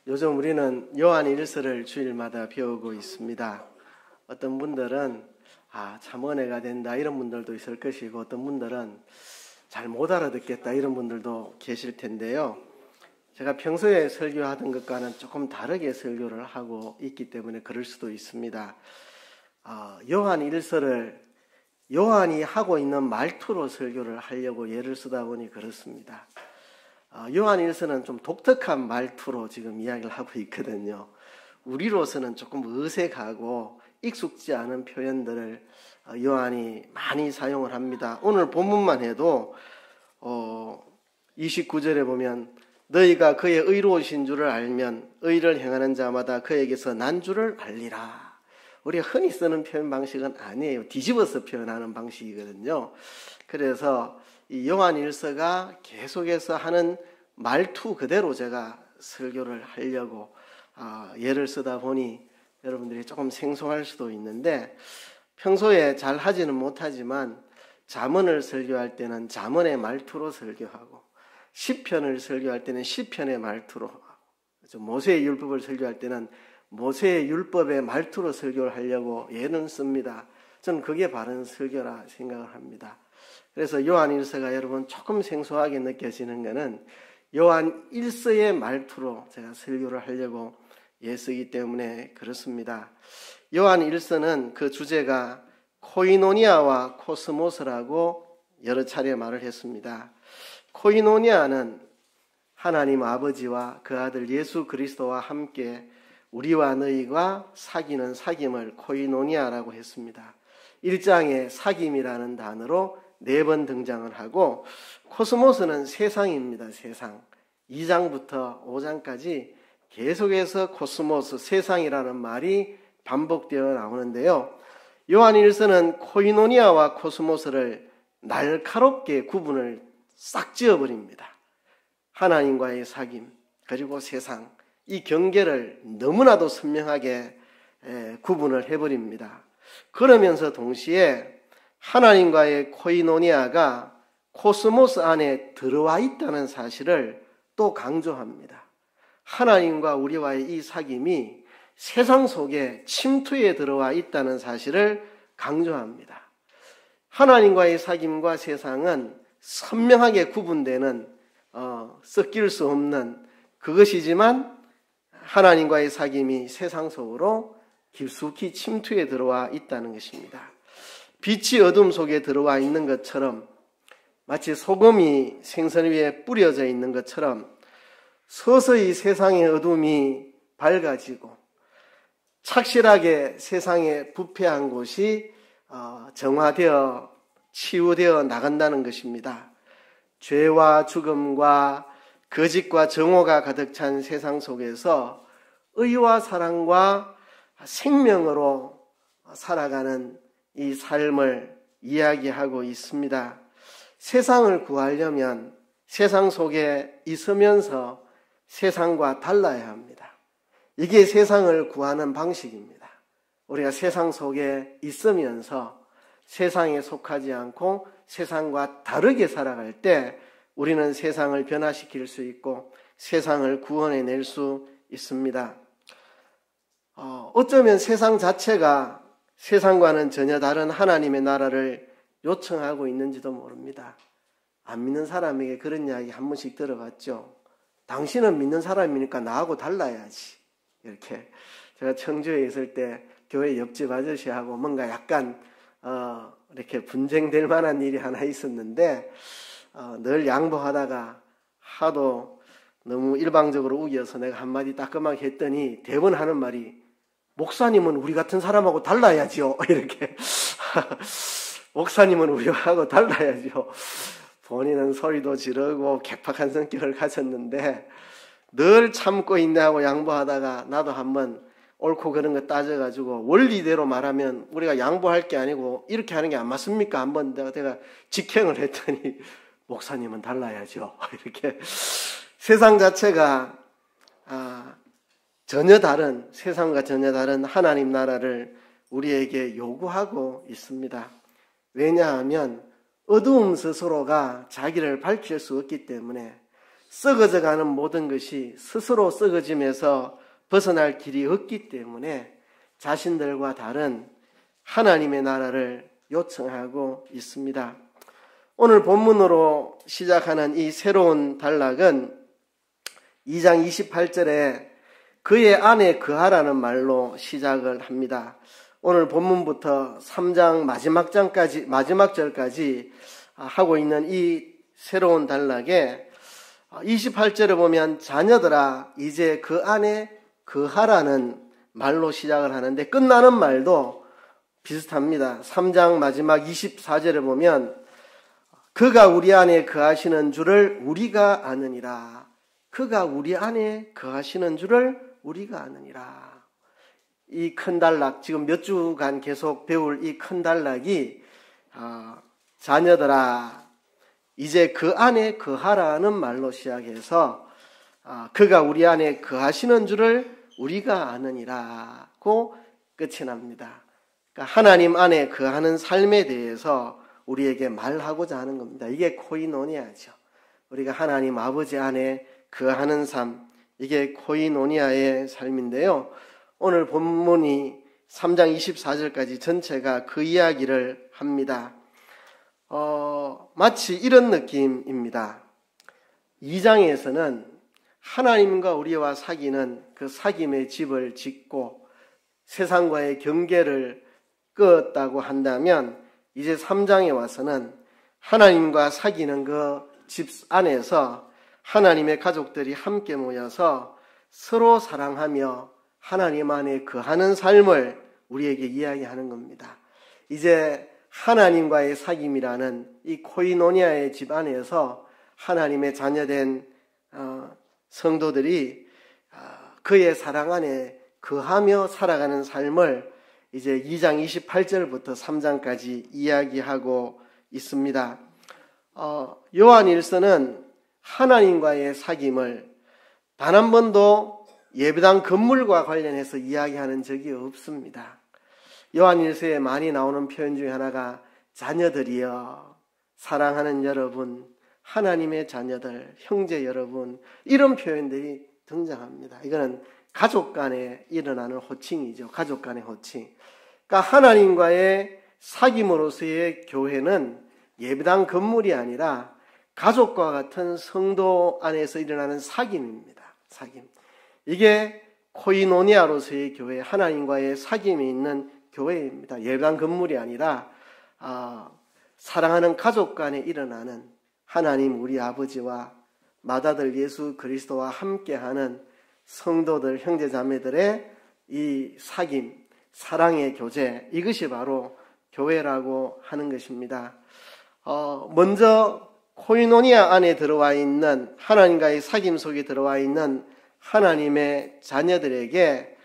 요즘 우리는 요한 일서를 주일마다 배우고 있습니다. 어떤 분들은 참 은혜가 된다 이런 분들도 있을 것이고, 어떤 분들은 잘 못 알아듣겠다 이런 분들도 계실 텐데요. 제가 평소에 설교하던 것과는 조금 다르게 설교를 하고 있기 때문에 그럴 수도 있습니다. 요한 일서를 요한이 하고 있는 말투로 설교를 하려고 예를 쓰다 보니 그렇습니다. 요한 일서는 좀 독특한 말투로 지금 이야기를 하고 있거든요. 우리로서는 조금 어색하고 익숙지 않은 표현들을 요한이 많이 사용을 합니다. 오늘 본문만 해도 29절에 보면 너희가 그의 의로우신 줄을 알면 의를 행하는 자마다 그에게서 난 줄을 알리라. 우리가 흔히 쓰는 표현 방식은 아니에요. 뒤집어서 표현하는 방식이거든요. 그래서 이 요한 일서가 계속해서 하는 말투 그대로 제가 설교를 하려고 예를 쓰다 보니 여러분들이 조금 생소할 수도 있는데, 평소에 잘 하지는 못하지만 잠언을 설교할 때는 잠언의 말투로 설교하고, 시편을 설교할 때는 시편의 말투로 하고, 모세의 율법을 설교할 때는 모세의 율법의 말투로 설교를 하려고 예는 씁니다. 저는 그게 바른 설교라 생각을 합니다. 그래서 요한 일서가 여러분 조금 생소하게 느껴지는 것은 요한 일서의 말투로 제가 설교를 하려고 애쓰기 때문에 그렇습니다. 요한 일서는 그 주제가 코이노니아와 코스모스라고 여러 차례 말을 했습니다. 코이노니아는 하나님 아버지와 그 아들 예수 그리스도와 함께 우리와 너희가 사귀는 사귐을 코이노니아라고 했습니다. 1장에 사귐이라는 단어로 4번 등장을 하고, 코스모스는 세상입니다. 세상. 2장부터 5장까지 계속해서 코스모스, 세상이라는 말이 반복되어 나오는데요. 요한 일서는 코이노니아와 코스모스를 날카롭게 구분을 싹 지어버립니다. 하나님과의 사귐 그리고 세상, 이 경계를 너무나도 선명하게 구분을 해버립니다. 그러면서 동시에 하나님과의 코이노니아가 코스모스 안에 들어와 있다는 사실을 또 강조합니다. 하나님과 우리와의 이 사귐이 세상 속에 침투에 들어와 있다는 사실을 강조합니다. 하나님과의 사귐과 세상은 선명하게 구분되는 섞일 수 없는 그것이지만, 하나님과의 사귐이 세상 속으로 깊숙이 침투에 들어와 있다는 것입니다. 빛이 어둠 속에 들어와 있는 것처럼, 마치 소금이 생선 위에 뿌려져 있는 것처럼 서서히 세상의 어둠이 밝아지고 착실하게 세상에 부패한 곳이 정화되어 치유되어 나간다는 것입니다. 죄와 죽음과 거짓과 정오가 가득 찬 세상 속에서 의와 사랑과 생명으로 살아가는 이 삶을 이야기하고 있습니다. 세상을 구하려면 세상 속에 있으면서 세상과 달라야 합니다. 이게 세상을 구하는 방식입니다. 우리가 세상 속에 있으면서 세상에 속하지 않고 세상과 다르게 살아갈 때 우리는 세상을 변화시킬 수 있고 세상을 구원해낼 수 있습니다. 어쩌면 세상 자체가 세상과는 전혀 다른 하나님의 나라를 요청하고 있는지도 모릅니다. 안 믿는 사람에게 그런 이야기 한 번씩 들어봤죠. 당신은 믿는 사람이니까 나하고 달라야지. 이렇게 제가 청주에 있을 때 교회 옆집 아저씨하고 뭔가 약간 이렇게 분쟁될 만한 일이 하나 있었는데, 늘 양보하다가 하도 너무 일방적으로 우겨서 내가 한마디 따끔하게 했더니 대번 하는 말이, 목사님은 우리 같은 사람하고 달라야죠. 이렇게 목사님은 우리하고 달라야죠. 본인은 소리도 지르고 개팍한 성격을 가졌는데 늘 참고 인내하고 양보하다가 나도 한번 옳고 그런 거 따져가지고, 원리대로 말하면 우리가 양보할 게 아니고 이렇게 하는 게 안 맞습니까? 한번 내가 직행을 했더니 목사님은 달라야죠. 이렇게 세상 자체가 전혀 다른, 세상과 전혀 다른 하나님 나라를 우리에게 요구하고 있습니다. 왜냐하면 어두움 스스로가 자기를 밝힐 수 없기 때문에 썩어져가는 모든 것이 스스로 썩어짐에서 벗어날 길이 없기 때문에 자신들과 다른 하나님의 나라를 요청하고 있습니다. 오늘 본문으로 시작하는 이 새로운 단락은 2장 28절에 그의 안에 거하라는 말로 시작을 합니다. 오늘 본문부터 3장 마지막 절까지 하고 있는 이 새로운 단락에 28절에 보면 자녀들아 이제 그 안에 거하라는 말로 시작을 하는데 끝나는 말도 비슷합니다. 3장 마지막 24절에 보면 그가 우리 안에 거하시는 줄을 우리가 아느니라. 그가 우리 안에 거하시는 줄을 우리가 아느니라. 이 큰 단락, 지금 몇 주간 계속 배울 이 큰 단락이 자녀들아 이제 그 안에 거하라는 말로 시작해서 그가 우리 안에 거하시는 줄을 우리가 아느니라고 끝이 납니다. 그러니까 하나님 안에 거하는 삶에 대해서 우리에게 말하고자 하는 겁니다. 이게 코이노니아죠. 우리가 하나님 아버지 안에 거하는 삶, 이게 코이노니아의 삶인데요. 오늘 본문이 3장 24절까지 전체가 그 이야기를 합니다. 마치 이런 느낌입니다. 2장에서는 하나님과 우리와 사귀는 그 사귐의 집을 짓고 세상과의 경계를 끄었다고 한다면 이제 3장에 와서는 하나님과 사귀는 그 집 안에서 하나님의 가족들이 함께 모여서 서로 사랑하며 하나님 안에 거하는 삶을 우리에게 이야기하는 겁니다. 이제 하나님과의 사귐이라는 이 코이노니아의 집 안에서 하나님의 자녀된 성도들이 그의 사랑 안에 거하며 살아가는 삶을 이제 2장 28절부터 3장까지 이야기하고 있습니다. 요한일서는 하나님과의 사귐을 단 한 번도 예배당 건물과 관련해서 이야기하는 적이 없습니다. 요한일서에 많이 나오는 표현 중에 하나가 자녀들이여, 사랑하는 여러분, 하나님의 자녀들, 형제 여러분, 이런 표현들이 등장합니다. 이거는 가족 간에 일어나는 호칭이죠. 가족 간의 호칭. 그러니까 하나님과의 사귐으로서의 교회는 예배당 건물이 아니라 가족과 같은 성도 안에서 일어나는 사귐입니다. 사귐. 이게 코이노니아로서의 교회, 하나님과의 사귐이 있는 교회입니다. 예배당 건물이 아니라 사랑하는 가족 간에 일어나는 하나님 우리 아버지와 맏아들 예수 그리스도와 함께하는 성도들, 형제자매들의 이 사귐, 사랑의 교제, 이것이 바로 교회라고 하는 것입니다. 먼저 코이노니아 안에 들어와 있는 하나님과의 사귐 속에 들어와 있는 하나님의 자녀들에게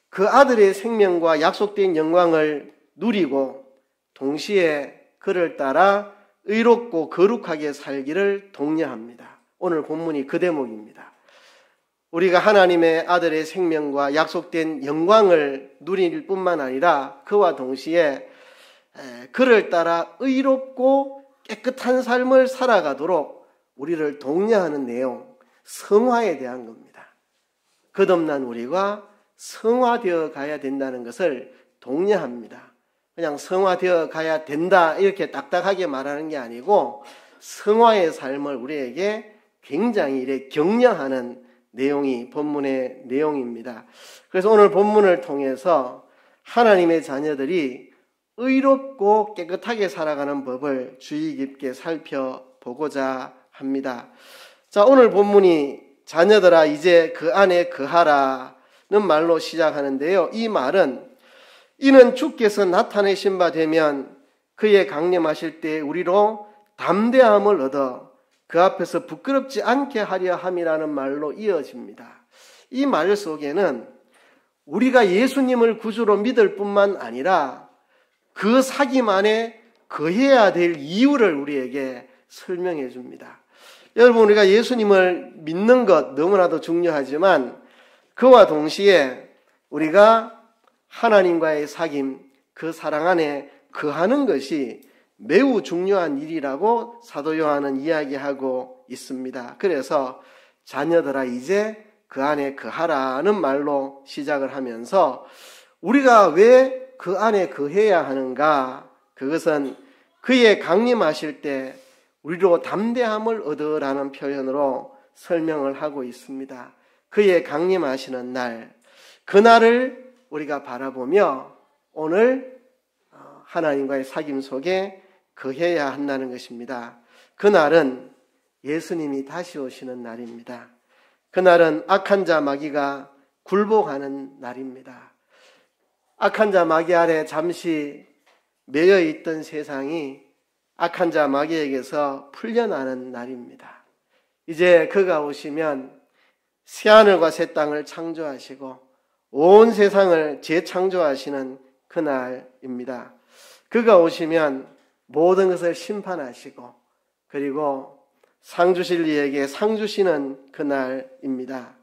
그 아들의 생명과 약속된 영광을 누리고 동시에 그를 따라 의롭고 거룩하게 살기를 독려합니다. 오늘 본문이 그 대목입니다. 우리가 하나님의 아들의 생명과 약속된 영광을 누릴 뿐만 아니라 그와 동시에 그를 따라 의롭고 깨끗한 삶을 살아가도록 우리를 독려하는 내용, 성화에 대한 겁니다. 거듭난 우리가 성화되어 가야 된다는 것을 독려합니다. 그냥 성화되어 가야 된다 이렇게 딱딱하게 말하는 게 아니고 성화의 삶을 우리에게 굉장히 이렇게 격려하는 내용이 본문의 내용입니다. 그래서 오늘 본문을 통해서 하나님의 자녀들이 의롭고 깨끗하게 살아가는 법을 주의 깊게 살펴보고자 합니다. 자, 오늘 본문이 자녀들아 이제 그 안에 거하라는 말로 시작하는데요. 이 말은 이는 주께서 나타내신 바 되면 그의 강림하실 때 우리로 담대함을 얻어 그 앞에서 부끄럽지 않게 하려 함이라는 말로 이어집니다. 이 말 속에는 우리가 예수님을 구주로 믿을 뿐만 아니라 그 사귐 안에 거해야 될 이유를 우리에게 설명해 줍니다. 여러분, 우리가 예수님을 믿는 것 너무나도 중요하지만 그와 동시에 우리가 하나님과의 사귐, 그 사랑 안에 거하는 것이 매우 중요한 일이라고 사도 요한은 이야기하고 있습니다. 그래서 자녀들아 이제 그 안에 거하라는 말로 시작을 하면서 우리가 왜 그 안에 거해야 하는가? 그것은 그의 강림하실 때 우리로 담대함을 얻으라는 표현으로 설명을 하고 있습니다. 그의 강림하시는 날, 그날을 우리가 바라보며 오늘 하나님과의 사귐 속에 거해야 한다는 것입니다. 그날은 예수님이 다시 오시는 날입니다. 그날은 악한 자 마귀가 굴복하는 날입니다. 악한 자 마귀 아래 잠시 매여 있던 세상이 악한 자 마귀에게서 풀려나는 날입니다. 이제 그가 오시면 새하늘과 새 땅을 창조하시고 온 세상을 재창조하시는 그날입니다. 그가 오시면 모든 것을 심판하시고 그리고 상 주실 이에게 상 주시는 그날입니다.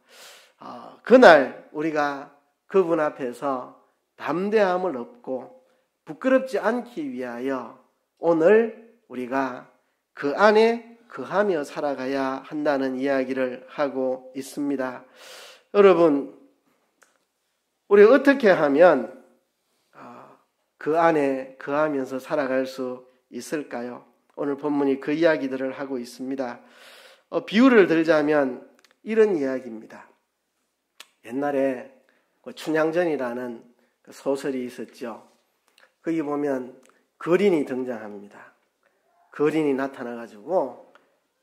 그날 우리가 그분 앞에서 담대함을 얻고 부끄럽지 않기 위하여 오늘 우리가 그 안에 거하며 살아가야 한다는 이야기를 하고 있습니다. 여러분, 우리 어떻게 하면 그 안에 거하면서 살아갈 수 있을까요? 오늘 본문이 그 이야기들을 하고 있습니다. 비유를 들자면 이런 이야기입니다. 옛날에 춘향전이라는 소설이 있었죠. 거기 보면 거린이 등장합니다. 거린이 나타나가지고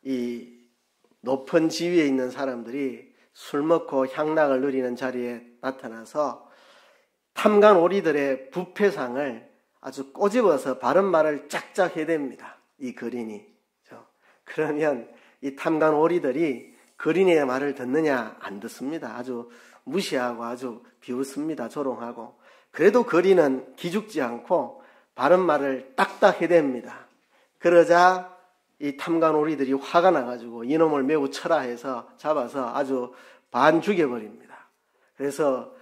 이 높은 지위에 있는 사람들이 술 먹고 향락을 누리는 자리에 나타나서 탐관 오리들의 부패상을 아주 꼬집어서 바른 말을 짝짝 해댑니다. 이 거린이. 그러면 이 탐관 오리들이 거린의 말을 듣느냐? 안 듣습니다. 아주 무시하고 아주 비웃습니다. 조롱하고. 그래도 거린은 기죽지 않고 바른 말을 딱딱 해댑니다. 그러자 이 탐관 오리들이 화가 나가지고 이놈을 매우 쳐라 해서 잡아서 아주 반 죽여버립니다. 그래서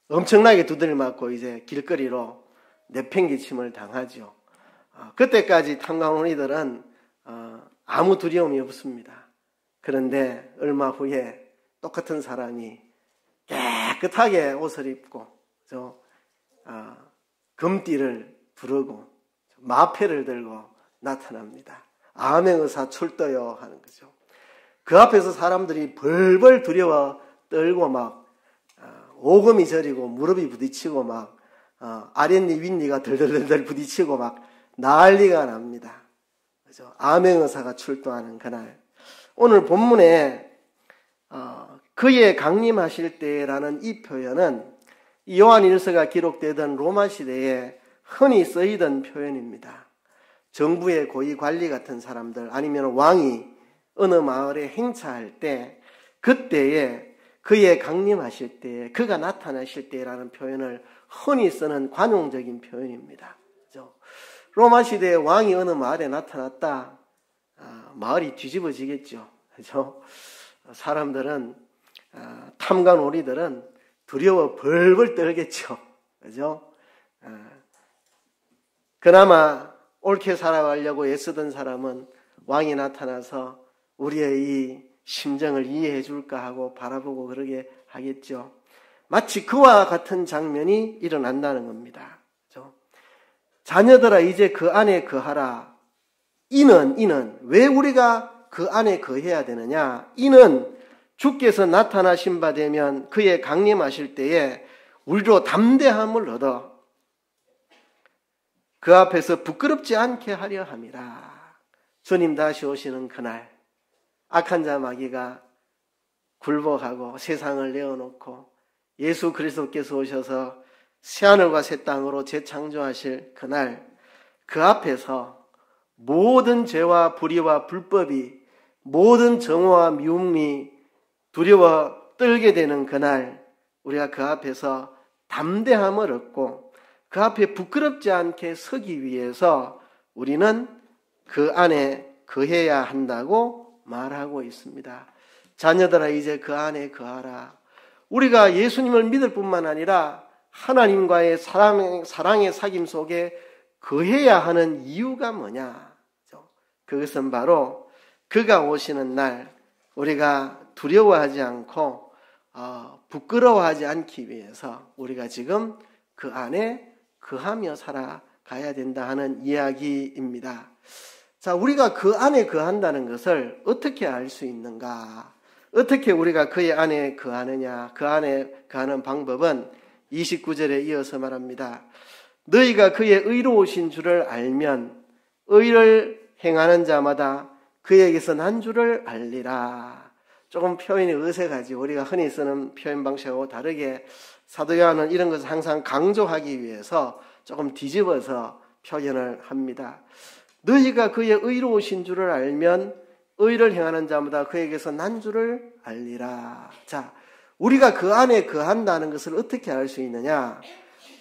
엄청나게 두드려 맞고 이제 길거리로 내팽개침을 당하죠. 그때까지 탐관 오리들은 아무 두려움이 없습니다. 그런데 얼마 후에 똑같은 사람이 깨끗하게 옷을 입고 금띠를 부르고 마패를 들고 나타납니다. 암행의사 출도요 하는 거죠. 그 앞에서 사람들이 벌벌 두려워 떨고 막 오금이 저리고 무릎이 부딪히고 막 아랫니 윗니가 덜덜덜 부딪히고 막 난리가 납니다. 그죠? 암행의사가 출동하는 그날. 오늘 본문에 그의 강림하실 때라는 이 표현은 요한일서가 기록되던 로마 시대에 흔히 쓰이던 표현입니다. 정부의 고위 관리 같은 사람들 아니면 왕이 어느 마을에 행차할 때 그때에 그의 강림하실 때 그가 나타나실 때라는 표현을 흔히 쓰는 관용적인 표현입니다. 그렇죠? 로마 시대에 왕이 어느 마을에 나타났다. 마을이 뒤집어지겠죠. 그렇죠? 사람들은 탐관 오리들은 두려워 벌벌 떨겠죠. 그죠? 그나마 옳게 살아가려고 애쓰던 사람은 왕이 나타나서 우리의 이 심정을 이해해 줄까 하고 바라보고 그러게 하겠죠. 마치 그와 같은 장면이 일어난다는 겁니다. 그죠? 자녀들아 이제 그 안에 거하라. 이는 왜 우리가 그 안에 거해야 되느냐? 이는 주께서 나타나신 바 되면 그의 강림하실 때에 우리로 담대함을 얻어 그 앞에서 부끄럽지 않게 하려 함이라. 주님 다시 오시는 그날 악한 자 마귀가 굴복하고 세상을 내어놓고 예수 그리스도께서 오셔서 새하늘과 새 땅으로 재창조하실 그날 그 앞에서 모든 죄와 불의와 불법이 모든 정오와 미움이 두려워 떨게 되는 그날 우리가 그 앞에서 담대함을 얻고 그 앞에 부끄럽지 않게 서기 위해서 우리는 그 안에 거해야 한다고 말하고 있습니다. 자녀들아 이제 그 안에 거하라. 우리가 예수님을 믿을 뿐만 아니라 하나님과의 사랑의 사귐 속에 거해야 하는 이유가 뭐냐? 그것은 바로 그가 오시는 날 우리가 두려워하지 않고 부끄러워하지 않기 위해서 우리가 지금 그 안에 거하며 살아가야 된다 하는 이야기입니다. 자, 우리가 그 안에 거한다는 것을 어떻게 알 수 있는가? 어떻게 우리가 그의 안에 거하느냐? 그 안에 거하는 방법은 29절에 이어서 말합니다. 너희가 그의 의로우신 줄을 알면 의를 행하는 자마다 그에게서 난 줄을 알리라. 조금 표현이 어색하지. 우리가 흔히 쓰는 표현 방식하고 다르게 사도 요한은 이런 것을 항상 강조하기 위해서 조금 뒤집어서 표현을 합니다. 너희가 그의 의로우신 줄을 알면 의를 행하는 자마다 그에게서 난 줄을 알리라. 자, 우리가 그 안에 거한다는 것을 어떻게 알 수 있느냐?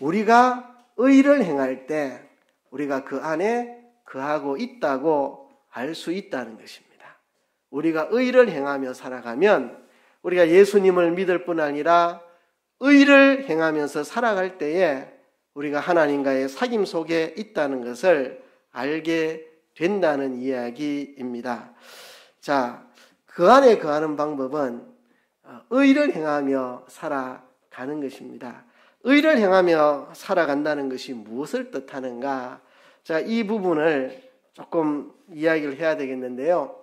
우리가 의를 행할 때 우리가 그 안에 거하고 있다고 알 수 있다는 것입니다. 우리가 의를 행하며 살아가면 우리가 예수님을 믿을 뿐 아니라 의를 행하면서 살아갈 때에 우리가 하나님과의 사귐 속에 있다는 것을 알게 된다는 이야기입니다. 자, 그 안에 거하는 방법은 의를 행하며 살아가는 것입니다. 의를 행하며 살아간다는 것이 무엇을 뜻하는가? 자, 이 부분을 조금 이야기를 해야 되겠는데요.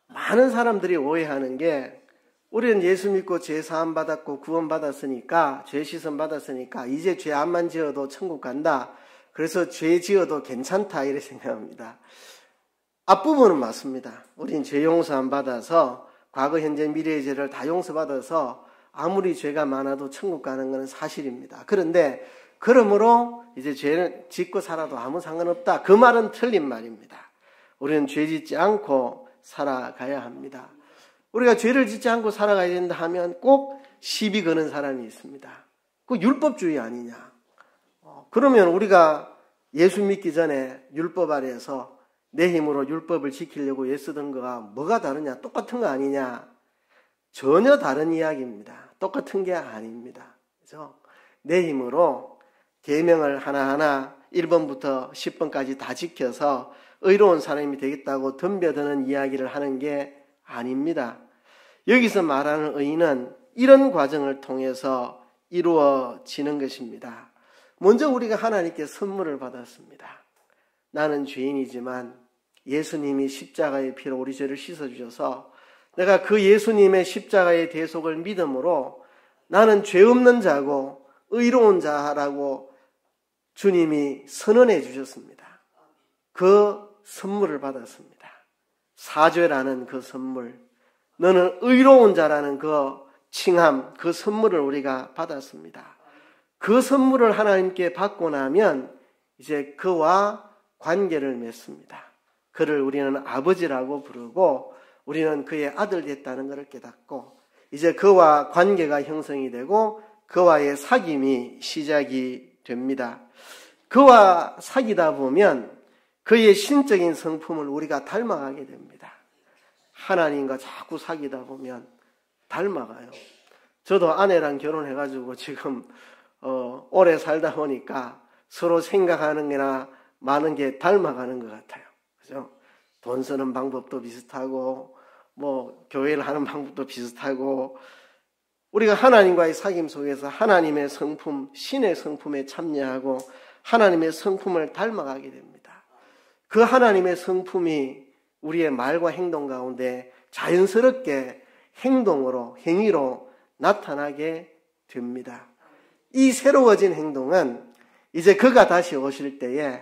많은 사람들이 오해하는 게 우리는 예수 믿고 죄 사함 받았고 구원 받았으니까, 죄 씻음 받았으니까 이제 죄 안만 지어도 천국 간다. 그래서 죄 지어도 괜찮다 이렇게 생각합니다. 앞부분은 맞습니다. 우린 죄 용서 안 받아서 과거, 현재, 미래의 죄를 다 용서받아서 아무리 죄가 많아도 천국 가는 것은 사실입니다. 그런데 그러므로 이제 죄를 짓고 살아도 아무 상관없다. 그 말은 틀린 말입니다. 우리는 죄 짓지 않고 살아가야 합니다. 우리가 죄를 짓지 않고 살아가야 된다 하면 꼭 시비 거는 사람이 있습니다. 그 율법주의 아니냐. 그러면 우리가 예수 믿기 전에 율법 아래에서 내 힘으로 율법을 지키려고 애쓰던 거가 뭐가 다르냐? 똑같은 거 아니냐? 전혀 다른 이야기입니다. 똑같은 게 아닙니다. 그죠? 내 힘으로 계명을 하나하나 1번부터 10번까지 다 지켜서 의로운 사람이 되겠다고 덤벼드는 이야기를 하는 게 아닙니다. 여기서 말하는 의는 이런 과정을 통해서 이루어지는 것입니다. 먼저 우리가 하나님께 선물을 받았습니다. 나는 죄인이지만 예수님이 십자가의 피로 우리 죄를 씻어주셔서 내가 그 예수님의 십자가의 대속을 믿음으로 나는 죄 없는 자고 의로운 자라고 주님이 선언해 주셨습니다. 그 선물을 받았습니다. 사죄라는 그 선물, 너는 의로운 자라는 그 칭함, 그 선물을 우리가 받았습니다. 그 선물을 하나님께 받고 나면 이제 그와 관계를 맺습니다. 그를 우리는 아버지라고 부르고 우리는 그의 아들 됐다는 것을 깨닫고 이제 그와 관계가 형성이 되고 그와의 사귐이 시작이 됩니다. 그와 사귀다 보면 그의 신적인 성품을 우리가 닮아가게 됩니다. 하나님과 자꾸 사귀다 보면 닮아가요. 저도 아내랑 결혼해가지고 지금 오래 살다 보니까 서로 생각하는 게나 많은 게 닮아가는 것 같아요. 그죠? 돈 쓰는 방법도 비슷하고 뭐 교회를 하는 방법도 비슷하고 우리가 하나님과의 사귐 속에서 하나님의 성품, 신의 성품에 참여하고 하나님의 성품을 닮아가게 됩니다. 그 하나님의 성품이 우리의 말과 행동 가운데 자연스럽게 행동으로, 행위로 나타나게 됩니다. 이 새로워진 행동은 이제 그가 다시 오실 때에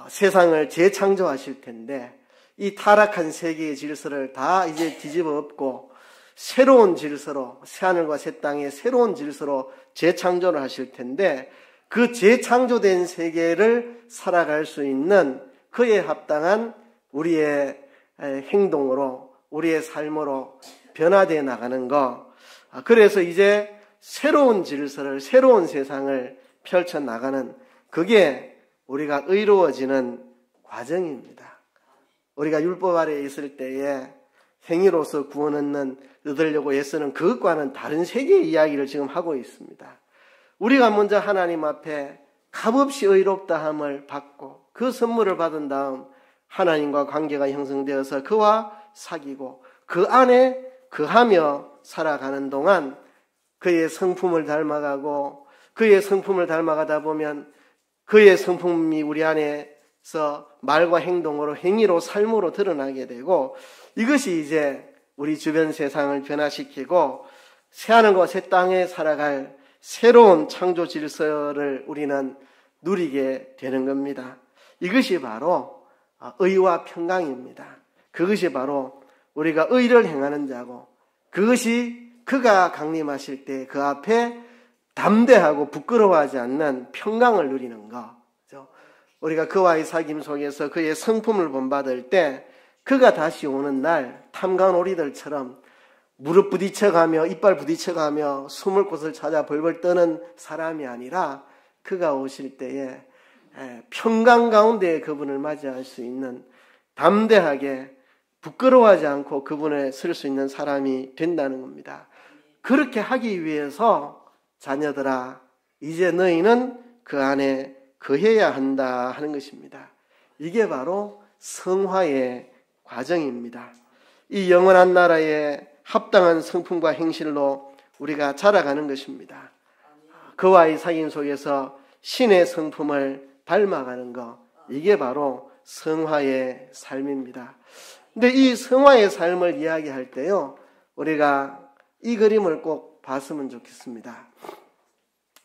세상을 재창조하실 텐데 이 타락한 세계의 질서를 다 이제 뒤집어 엎고 새로운 질서로 새하늘과 새 땅의 새로운 질서로 재창조를 하실 텐데 그 재창조된 세계를 살아갈 수 있는 그에 합당한 우리의 행동으로 우리의 삶으로 변화되어 나가는 것. 그래서 이제 새로운 질서를 새로운 세상을 펼쳐나가는 그게 우리가 의로워지는 과정입니다. 우리가 율법 아래에 있을 때에 행위로서 구원 얻으려고 애쓰는 그것과는 다른 세계의 이야기를 지금 하고 있습니다. 우리가 먼저 하나님 앞에 값없이 의롭다함을 받고 그 선물을 받은 다음 하나님과 관계가 형성되어서 그와 사귀고 그 안에 거하며 살아가는 동안 그의 성품을 닮아가고 그의 성품을 닮아가다 보면 그의 성품이 우리 안에서 말과 행동으로 행위로 삶으로 드러나게 되고 이것이 이제 우리 주변 세상을 변화시키고 새하늘과 새 땅에 살아갈 새로운 창조 질서를 우리는 누리게 되는 겁니다. 이것이 바로 의와 평강입니다. 그것이 바로 우리가 의를 행하는 자고 그것이 그가 강림하실 때 그 앞에 담대하고 부끄러워하지 않는 평강을 누리는 것. 우리가 그와의 사귐 속에서 그의 성품을 본받을 때 그가 다시 오는 날 탐관오리들처럼 무릎 부딪혀가며 이빨 부딪혀가며 숨을 곳을 찾아 벌벌 떠는 사람이 아니라 그가 오실 때에 평강 가운데 그분을 맞이할 수 있는 담대하게 부끄러워하지 않고 그분에 설 수 있는 사람이 된다는 겁니다. 그렇게 하기 위해서 자녀들아 이제 너희는 그 안에 거해야 한다 하는 것입니다. 이게 바로 성화의 과정입니다. 이 영원한 나라에 합당한 성품과 행실로 우리가 자라가는 것입니다. 그와의 사귐 속에서 신의 성품을 닮아가는 것, 이게 바로 성화의 삶입니다. 근데 이 성화의 삶을 이야기할 때요, 우리가 이 그림을 꼭 봤으면 좋겠습니다.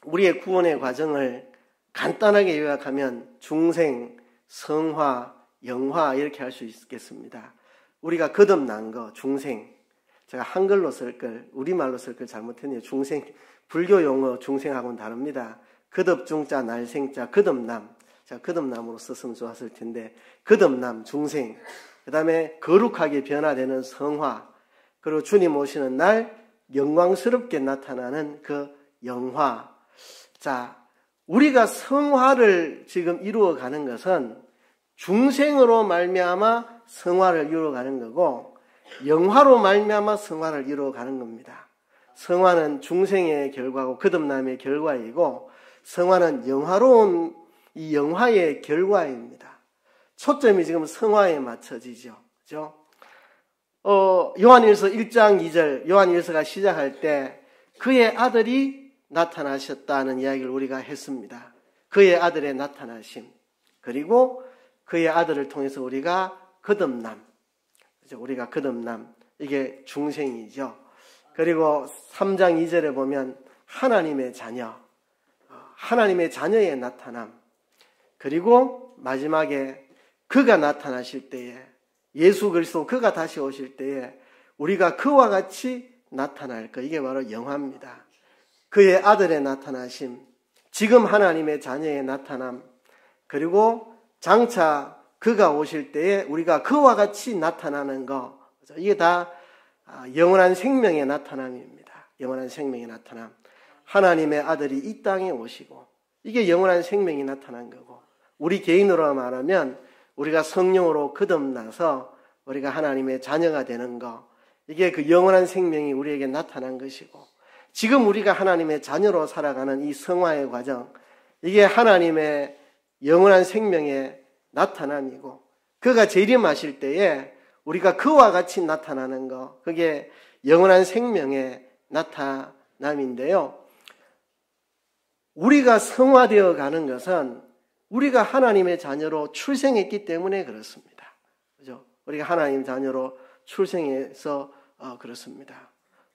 우리의 구원의 과정을 간단하게 요약하면 중생, 성화, 영화 이렇게 할 수 있겠습니다. 우리가 거듭난 거, 중생. 제가 한글로 쓸 걸, 우리말로 쓸 걸 잘못했네요. 중생, 불교 용어 중생하고는 다릅니다. 거듭중자, 날생자, 거듭남. 제가 거듭남으로 썼으면 좋았을 텐데 거듭남, 중생. 그 다음에 거룩하게 변화되는 성화. 그리고 주님 오시는 날 영광스럽게 나타나는 그 영화. 자, 우리가 성화를 지금 이루어가는 것은 중생으로 말미암아 성화를 이루어가는 거고 영화로 말미암아 성화를 이루어가는 겁니다. 성화는 중생의 결과고 거듭남의 결과이고 성화는 영화로운 이 영화의 결과입니다. 초점이 지금 성화에 맞춰지죠. 그죠? 요한일서 1장 2절 요한일서가 시작할 때 그의 아들이 나타나셨다는 이야기를 우리가 했습니다. 그의 아들의 나타나심 그리고 그의 아들을 통해서 우리가 거듭남, 우리가 거듭남, 이게 중생이죠. 그리고 3장 2절에 보면 하나님의 자녀, 하나님의 자녀의 나타남, 그리고 마지막에 그가 나타나실 때에 예수 그리스도 그가 다시 오실 때에 우리가 그와 같이 나타날 것, 이게 바로 영화입니다. 그의 아들의 나타나심, 지금 하나님의 자녀의 나타남, 그리고 장차 그가 오실 때에 우리가 그와 같이 나타나는 것, 이게 다 영원한 생명의 나타남입니다. 영원한 생명의 나타남. 하나님의 아들이 이 땅에 오시고 이게 영원한 생명이 나타난 거고 우리 개인으로 말하면 우리가 성령으로 거듭나서 우리가 하나님의 자녀가 되는 것, 이게 그 영원한 생명이 우리에게 나타난 것이고 지금 우리가 하나님의 자녀로 살아가는 이 성화의 과정, 이게 하나님의 영원한 생명의 나타남이고 그가 재림하실 때에 우리가 그와 같이 나타나는 것, 그게 영원한 생명의 나타남인데요. 우리가 성화되어 가는 것은 우리가 하나님의 자녀로 출생했기 때문에 그렇습니다. 그죠? 우리가 하나님 자녀로 출생해서 그렇습니다.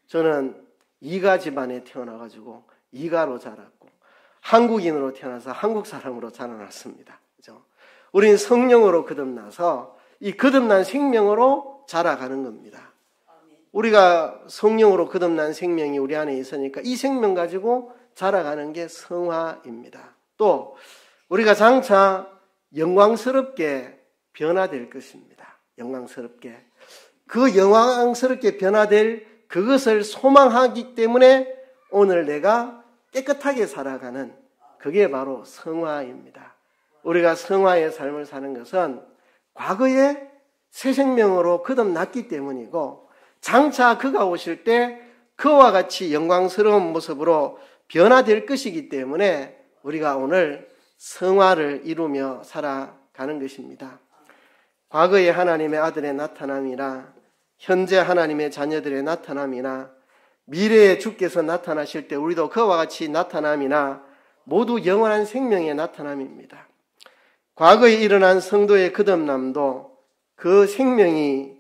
저는 이가 집안에 태어나가지고 이가로 자랐고 한국인으로 태어나서 한국 사람으로 자라났습니다. 그죠? 우리는 성령으로 거듭나서 이 거듭난 생명으로 자라가는 겁니다. 우리가 성령으로 거듭난 생명이 우리 안에 있으니까 이 생명 가지고 자라가는 게 성화입니다. 또 우리가 장차 영광스럽게 변화될 것입니다. 영광스럽게. 그 영광스럽게 변화될 그것을 소망하기 때문에 오늘 내가 깨끗하게 살아가는 그게 바로 성화입니다. 우리가 성화의 삶을 사는 것은 과거에 새 생명으로 거듭났기 때문이고 장차 그가 오실 때 그와 같이 영광스러운 모습으로 변화될 것이기 때문에 우리가 오늘 성화를 이루며 살아가는 것입니다. 과거에 하나님의 아들의 나타남이라 현재 하나님의 자녀들의 나타남이나 미래에 주께서 나타나실 때 우리도 그와 같이 나타남이나 모두 영원한 생명의 나타남입니다. 과거에 일어난 성도의 거듭남도 그 생명이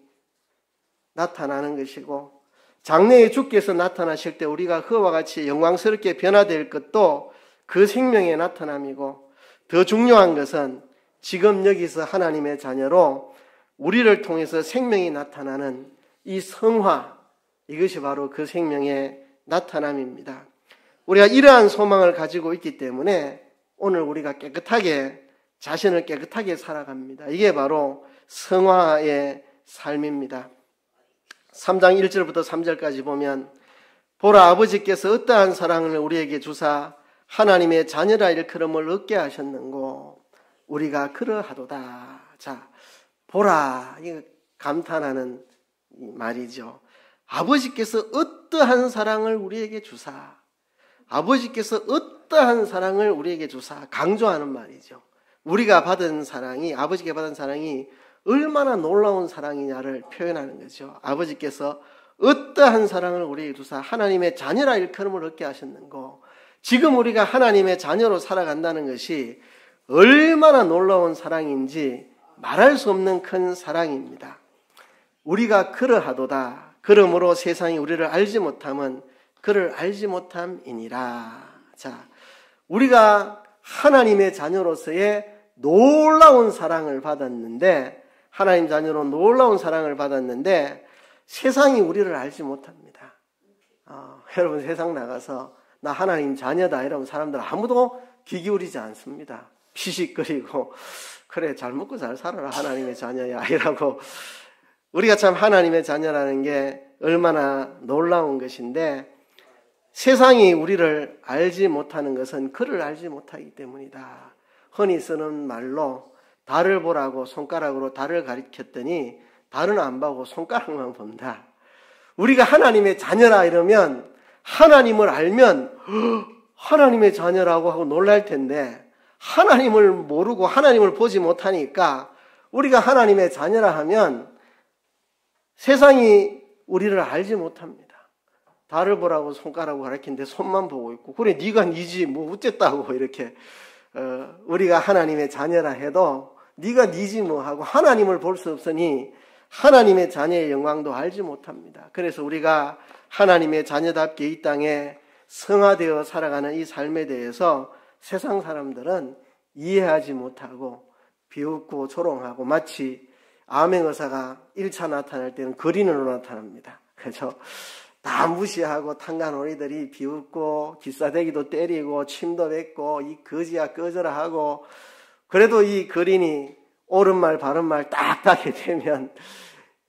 나타나는 것이고, 장래에 주께서 나타나실 때 우리가 그와 같이 영광스럽게 변화될 것도 그 생명의 나타남이고, 더 중요한 것은 지금 여기서 하나님의 자녀로 우리를 통해서 생명이 나타나는 이 성화, 이것이 바로 그 생명의 나타남입니다. 우리가 이러한 소망을 가지고 있기 때문에 오늘 우리가 자신을 깨끗하게 살아갑니다. 이게 바로 성화의 삶입니다. 3장 1절부터 3절까지 보면, 보라, 아버지께서 어떠한 사랑을 우리에게 주사 하나님의 자녀라 일컬음을 얻게 하셨는고 우리가 그러하도다. 자, 보라, 이거 감탄하는 말이죠. 아버지께서 어떠한 사랑을 우리에게 주사, 아버지께서 어떠한 사랑을 우리에게 주사, 강조하는 말이죠. 우리가 받은 사랑이, 아버지께 받은 사랑이 얼마나 놀라운 사랑이냐를 표현하는 거죠. 아버지께서 어떠한 사랑을 우리에게 주사 하나님의 자녀라 일컬음을 얻게 하셨는고, 지금 우리가 하나님의 자녀로 살아간다는 것이 얼마나 놀라운 사랑인지 말할 수 없는 큰 사랑입니다. 우리가 그러하도다. 그러므로 세상이 우리를 알지 못함은 그를 알지 못함이니라. 자, 우리가 하나님의 자녀로서의 놀라운 사랑을 받았는데, 하나님 자녀로 놀라운 사랑을 받았는데 세상이 우리를 알지 못합니다. 여러분, 세상 나가서 나 하나님 자녀다 이러면 사람들 아무도 귀 기울이지 않습니다. 피식거리고, 그래 잘 먹고 잘 살아라, 하나님의 자녀야 이라고. 우리가 참 하나님의 자녀라는 게 얼마나 놀라운 것인데, 세상이 우리를 알지 못하는 것은 그를 알지 못하기 때문이다. 흔히 쓰는 말로 달을 보라고 손가락으로 달을 가리켰더니 달은 안 보고 손가락만 본다. 우리가 하나님의 자녀라 이러면, 하나님을 알면 하나님의 자녀라고 하고 놀랄 텐데, 하나님을 모르고 하나님을 보지 못하니까 우리가 하나님의 자녀라 하면 세상이 우리를 알지 못합니다. 달을 보라고 손가락으로 가리키는데 손만 보고 있고, 그래 네가 니지 뭐 어쨌다고 이렇게 우리가 하나님의 자녀라 해도 네가 니지 뭐 하고 하나님을 볼 수 없으니 하나님의 자녀의 영광도 알지 못합니다. 그래서 우리가 하나님의 자녀답게 이 땅에 성화되어 살아가는 이 삶에 대해서 세상 사람들은 이해하지 못하고 비웃고 조롱하고, 마치 암행어사가 1차 나타날 때는 거린으로 나타납니다. 그래서 다 무시하고 탕간오리들이 비웃고 기싸대기도 때리고 침도 뱉고 이 거지야 꺼져라 하고, 그래도 이 거린이 옳은 말 바른 말 딱딱하게 되면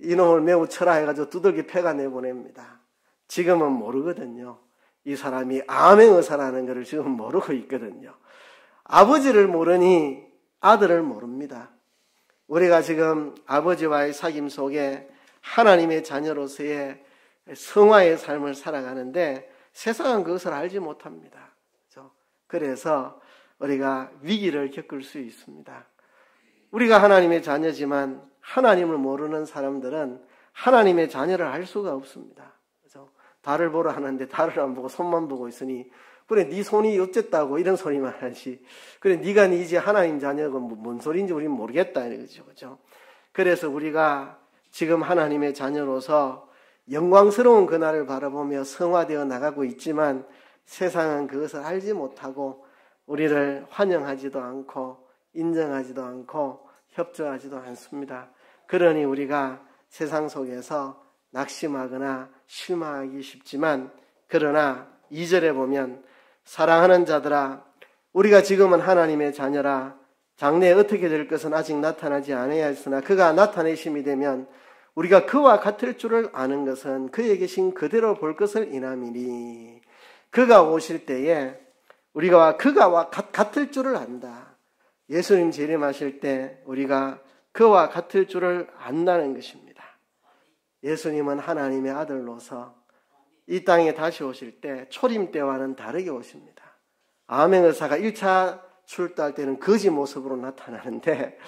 이놈을 매우 쳐라 해가지고 두들겨 패가 내보냅니다. 지금은 모르거든요. 이 사람이 암행어사라는 것을 지금 모르고 있거든요. 아버지를 모르니 아들을 모릅니다. 우리가 지금 아버지와의 사귐 속에 하나님의 자녀로서의 성화의 삶을 살아가는데 세상은 그것을 알지 못합니다. 그래서 우리가 위기를 겪을 수 있습니다. 우리가 하나님의 자녀지만 하나님을 모르는 사람들은 하나님의 자녀를 알 수가 없습니다. 달을 보러 하는데 달을 안 보고 손만 보고 있으니, 그래 네 손이 어쨌다고 이런 소리만 하지, 그래 네가 니지 하나님 자녀가 뭔 소리인지 우리는 모르겠다 이거죠. 그죠? 그래서 우리가 지금 하나님의 자녀로서 영광스러운 그날을 바라보며 성화되어 나가고 있지만 세상은 그것을 알지 못하고 우리를 환영하지도 않고 인정하지도 않고 협조하지도 않습니다. 그러니 우리가 세상 속에서 낙심하거나 실망하기 쉽지만, 그러나 2절에 보면 사랑하는 자들아, 우리가 지금은 하나님의 자녀라. 장래에 어떻게 될 것은 아직 나타나지 않아야 했으나 그가 나타내심이 되면 우리가 그와 같을 줄을 아는 것은 그에 계신 그대로 볼 것을 인함이니, 그가 오실 때에 우리가 그가 같을 줄을 안다. 예수님 재림하실 때 우리가 그와 같을 줄을 안다는 것입니다. 예수님은 하나님의 아들로서 이 땅에 다시 오실 때 초림 때와는 다르게 오십니다. 암행의사가 1차 출두할 때는 거지 모습으로 나타나는데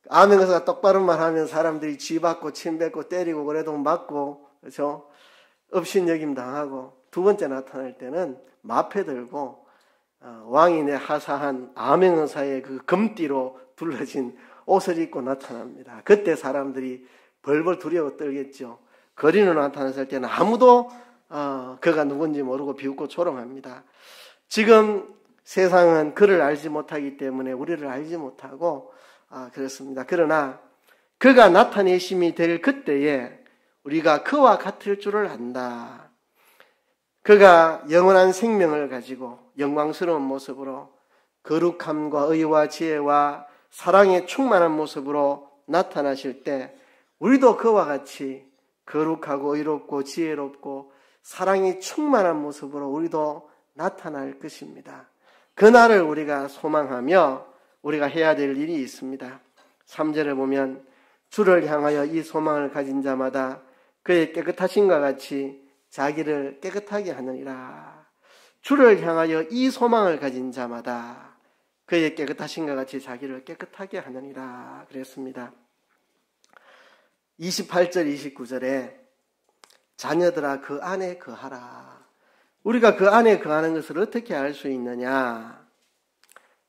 아멘에서 똑바로 말하면 사람들이 쥐받고 침뱉고 때리고 그래도 맞고, 그렇죠? 업신여김 당하고, 두 번째 나타날 때는 마패 들고 왕인의 하사한 아멘의사의 그 금띠로 둘러진 옷을 입고 나타납니다. 그때 사람들이 벌벌 두려워 떨겠죠. 거리로 나타났을 때는 아무도 그가 누군지 모르고 비웃고 조롱합니다. 지금 세상은 그를 알지 못하기 때문에 우리를 알지 못하고 그렇습니다. 그러나 그가 나타내심이 될 그때에 우리가 그와 같을 줄을 안다. 그가 영원한 생명을 가지고 영광스러운 모습으로 거룩함과 의와 지혜와 사랑에 충만한 모습으로 나타나실 때 우리도 그와 같이 거룩하고 의롭고 지혜롭고 사랑이 충만한 모습으로 우리도 나타날 것입니다. 그날을 우리가 소망하며 우리가 해야 될 일이 있습니다. 3절에 보면 주를 향하여 이 소망을 가진 자마다 그의 깨끗하심과 같이 자기를 깨끗하게 하느니라. 주를 향하여 이 소망을 가진 자마다 그의 깨끗하심과 같이 자기를 깨끗하게 하느니라 그랬습니다. 28절 29절에 자녀들아 그 안에 거하라. 우리가 그 안에 거하는 것을 어떻게 알 수 있느냐?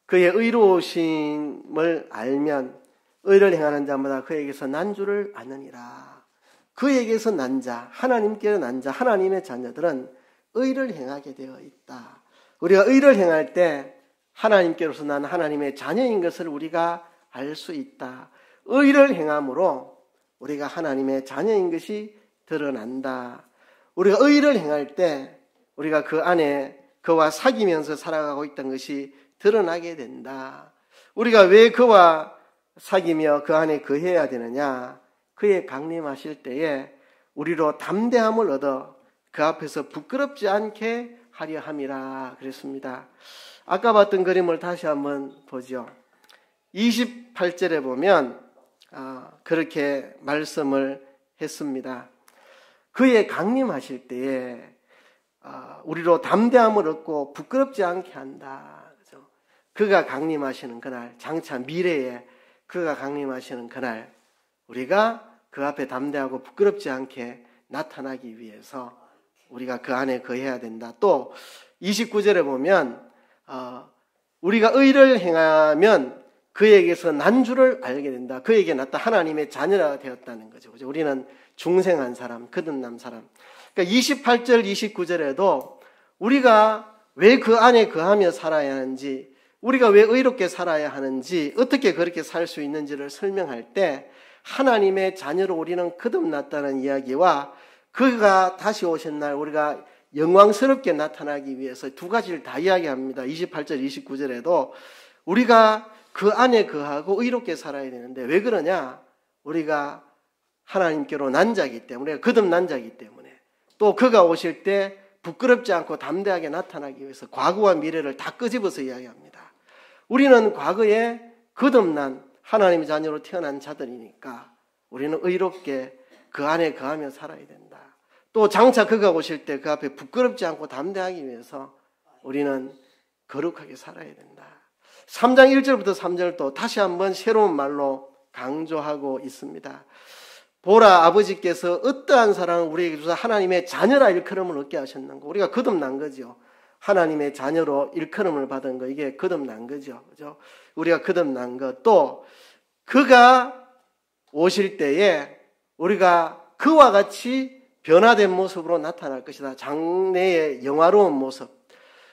그의 의로우심을 알면 의를 행하는 자마다 그에게서 난 줄을 아느니라. 그에게서 난 자, 하나님께서 난 자, 하나님의 자녀들은 의를 행하게 되어 있다. 우리가 의를 행할 때 하나님께로서 난 하나님의 자녀인 것을 우리가 알 수 있다. 의를 행함으로 우리가 하나님의 자녀인 것이 드러난다. 우리가 의를 행할 때 우리가 그 안에 그와 사귀면서 살아가고 있던 것이 드러나게 된다. 우리가 왜 그와 사귀며 그 안에 거해야 되느냐? 그의 강림하실 때에 우리로 담대함을 얻어 그 앞에서 부끄럽지 않게 하려 함이라 그랬습니다. 아까 봤던 그림을 다시 한번 보죠. 28절에 보면 그렇게 말씀을 했습니다. 그의 강림하실 때에 우리로 담대함을 얻고 부끄럽지 않게 한다. 그죠? 그가 강림하시는 그날, 장차 미래에 그가 강림하시는 그날 우리가 그 앞에 담대하고 부끄럽지 않게 나타나기 위해서 우리가 그 안에 거해야 된다. 또 29절에 보면 우리가 의를 행하면 그에게서 난 줄을 알게 된다. 그에게 나타 하나님의 자녀가 되었다는 거죠. 그죠? 우리는 중생한 사람, 거듭난 사람. 그러니까 28절, 29절에도 우리가 왜 그 안에 거하며 살아야 하는지, 우리가 왜 의롭게 살아야 하는지, 어떻게 그렇게 살 수 있는지를 설명할 때 하나님의 자녀로 우리는 거듭났다는 이야기와 그가 다시 오신 날 우리가 영광스럽게 나타나기 위해서 두 가지를 다 이야기합니다. 28절, 29절에도 우리가 그 안에 거하고 의롭게 살아야 되는데 왜 그러냐? 우리가 하나님께로 난 자이기 때문에, 거듭난 자이기 때문에, 또 그가 오실 때 부끄럽지 않고 담대하게 나타나기 위해서 과거와 미래를 다 끄집어서 이야기합니다. 우리는 과거에 거듭난 하나님의 자녀로 태어난 자들이니까 우리는 의롭게 그 안에 거하며 살아야 된다. 또 장차 그가 오실 때 그 앞에 부끄럽지 않고 담대하기 위해서 우리는 거룩하게 살아야 된다. 3장 1절부터 3절도 다시 한번 새로운 말로 강조하고 있습니다. 보라, 아버지께서 어떠한 사랑을 우리에게 주사 하나님의 자녀라 일컬음을 얻게 하셨는가. 우리가 거듭난 거죠. 하나님의 자녀로 일컬음을 받은 거, 이게 거듭난 거죠. 그죠? 우리가 거듭난 것. 또 그가 오실 때에 우리가 그와 같이 변화된 모습으로 나타날 것이다. 장래의 영화로운 모습.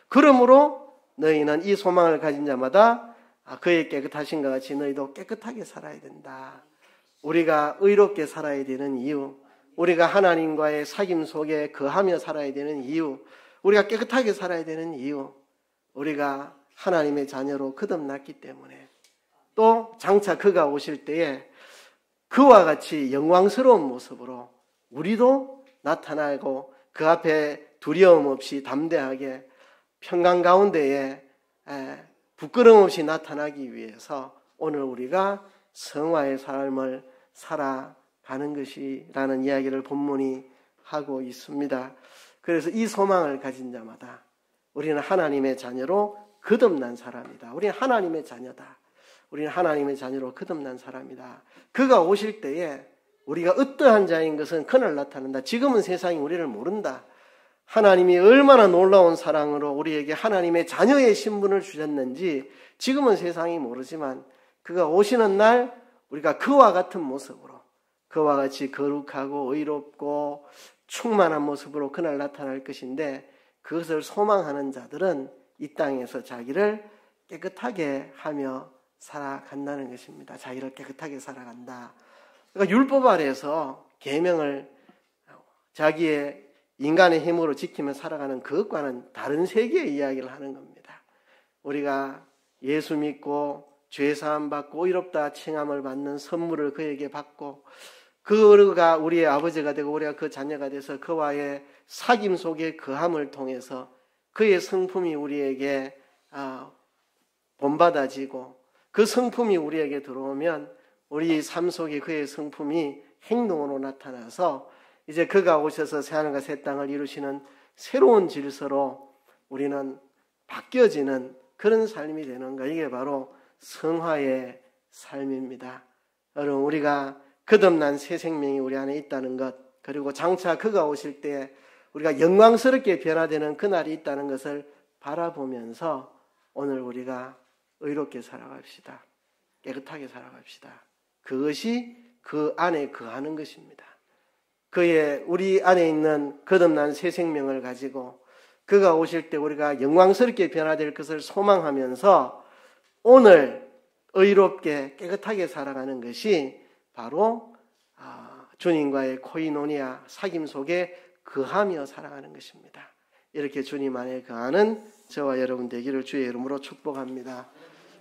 그러므로 너희는 이 소망을 가진 자마다 그의 깨끗하신것 같이 너희도 깨끗하게 살아야 된다. 우리가 의롭게 살아야 되는 이유, 우리가 하나님과의 사귐 속에 거하며 살아야 되는 이유, 우리가 깨끗하게 살아야 되는 이유, 우리가 하나님의 자녀로 거듭났기 때문에, 또 장차 그가 오실 때에 그와 같이 영광스러운 모습으로 우리도 나타나고 그 앞에 두려움 없이 담대하게 평강 가운데에 부끄러움 없이 나타나기 위해서 오늘 우리가 성화의 삶을 살아가는 것이라는 이야기를 본문이 하고 있습니다. 그래서 이 소망을 가진 자마다 우리는 하나님의 자녀로 거듭난 사람이다. 우리는 하나님의 자녀다. 우리는 하나님의 자녀로 거듭난 사람이다. 그가 오실 때에 우리가 어떠한 자인 것은 그날 나타난다. 지금은 세상이 우리를 모른다. 하나님이 얼마나 놀라운 사랑으로 우리에게 하나님의 자녀의 신분을 주셨는지 지금은 세상이 모르지만 그가 오시는 날 우리가 그와 같은 모습으로, 그와 같이 거룩하고 의롭고 충만한 모습으로 그날 나타날 것인데, 그것을 소망하는 자들은 이 땅에서 자기를 깨끗하게 하며 살아간다는 것입니다. 자기를 깨끗하게 살아간다. 그러니까 율법 아래에서 계명을 자기의 인간의 힘으로 지키며 살아가는 그것과는 다른 세계의 이야기를 하는 겁니다. 우리가 예수 믿고 죄 사함 받고 의롭다 칭함을 받는 선물을 그에게 받고, 그가 우리의 아버지가 되고 우리가 그 자녀가 돼서 그와의 사귐 속에 거함을 통해서 그의 성품이 우리에게 본받아지고, 그 성품이 우리에게 들어오면 우리 삶 속에 그의 성품이 행동으로 나타나서 이제 그가 오셔서 새하늘과 새 땅을 이루시는 새로운 질서로 우리는 바뀌어지는 그런 삶이 되는 것, 이게 바로 성화의 삶입니다. 여러분, 우리가 거듭난 새 생명이 우리 안에 있다는 것, 그리고 장차 그가 오실 때 우리가 영광스럽게 변화되는 그날이 있다는 것을 바라보면서 오늘 우리가 의롭게 살아갑시다. 깨끗하게 살아갑시다. 그것이 그 안에 거하는 것입니다. 우리 안에 있는 거듭난 새 생명을 가지고 그가 오실 때 우리가 영광스럽게 변화될 것을 소망하면서 오늘 의롭게 깨끗하게 살아가는 것이 바로 주님과의 코이노니아 사귐 속에 거하며 살아가는 것입니다. 이렇게 주님 안에 거하는 저와 여러분 되기를 주의 이름으로 축복합니다.